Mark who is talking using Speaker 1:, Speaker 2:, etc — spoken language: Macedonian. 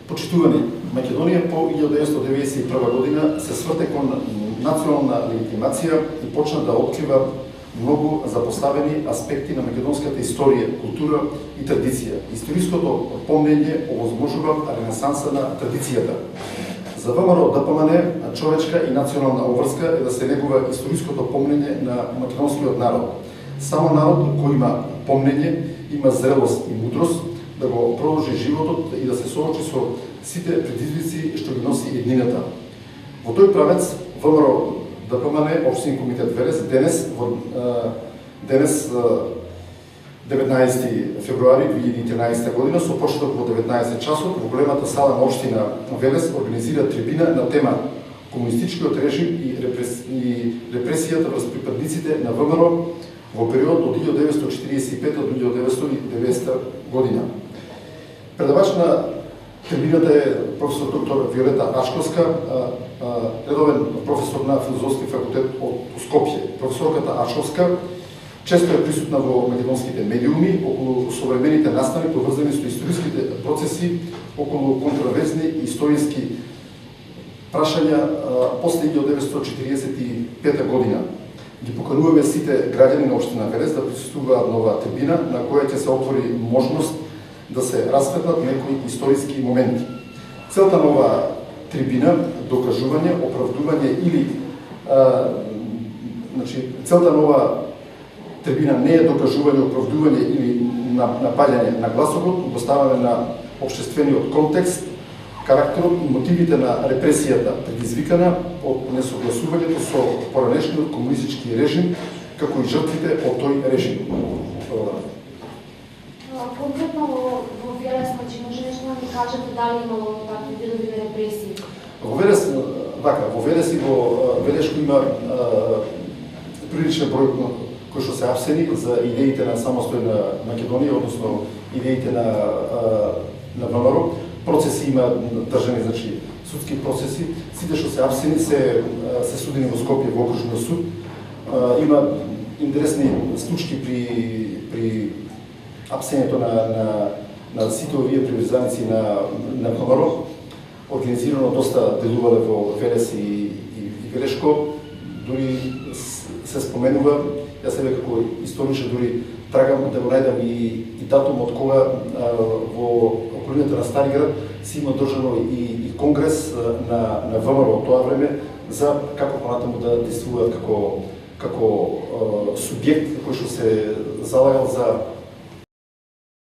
Speaker 1: Почитувани, Македонија по 1991 година се сврте кон национална легитимација и почна да открива многу запоставени аспекти на македонската историја, култура и традиција. Историското помнење овозможува ренесанса на традицијата. За ВМРО ДПМН човечка и национална обврска е да се негува историското помнење на македонскиот народ. Само народ кој има помнење, има зрелост и мудрост да го продолжи животот и да се соочи со сите предизвици што ги носи еднината. Во тој правец ВМРО ДПМН Општински комитет Велес денес 19 февруари 2013 година со почеток во 19 часот во големата сала на општина Велес организира трибина на тема комунистичкиот режим и репресијата врз припадниците на ВМРО во период од 1945 до 1990 година. Предавач на трибината е професор доктор Виолета Ачковска, редовен професор на Филозофски факултет од Скопје. Професорката Ачковска често е присутна во македонските медиуми околу современите настави поврзани со историските процеси околу контроверзни историски прашања после 1945 година. Ги покануваме сите граѓани на општина Велес да присуствуваат на оваа трибина на која ќе се отвори можност да се расветлат некои историски моменти. Целта на оваа трибина докажување, оправдување или целта на оваа трибина не е докажување, оправдување или напаѓање на гласовот, го ставаме на општествениот контекст, карактерот и мотивите на репресијата предизвикана од несогласувањето со поранешниот комунистички режим, како и жртвите од тој режим.
Speaker 2: Конкретно во Велес, може нешто да ми кажете дали имало такви видови на репресии?
Speaker 1: Во Велес, во Велес и во Велешко има приличен број кои што се апсени за идеите на самостојна Македонија, односно идеите на ВМРО. Процеси има држани, значи судски процеси. Сите што се апсени се судени во Скопје во окружниот суд. Има интересни случаи при апсењето на сите овие приврзаници на ВМРО. Организирано доста делувале во Велес и Велешко. Дури се споменува, јас себе како историчар дури трагам да го најдам и датум од кога во околината на Стариград се има држано и конгрес на ВМРО од тоа време за како понатаму да действуваат како субјект кој што се залагал за